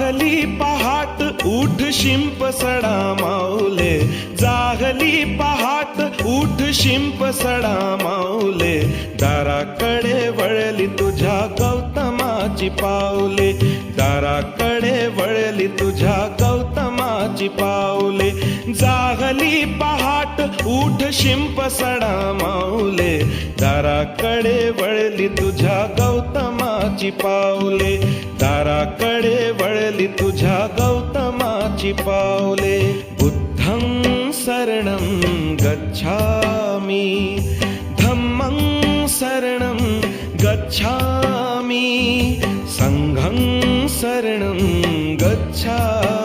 जागली पहाट उठ शिंप सडा माऊले, जागली पहाट उठ शिंप सडा माऊले, दाराकडे वळली तुझ्या गौतमाची पाऊले, दाराकडे वळली तुझ्या गौतमाची पाऊले. जागली पहाट उठ शिंप सडा माऊले, दाराकडे वळली तुझ्या गौतमाची पाऊले, दाराकडे वळली तुझ्या गौतमाची पाऊले. बुद्धं शरणं गच्छामि, धम्मं शरणं गच्छामि, संघं शरणं गच्छामि.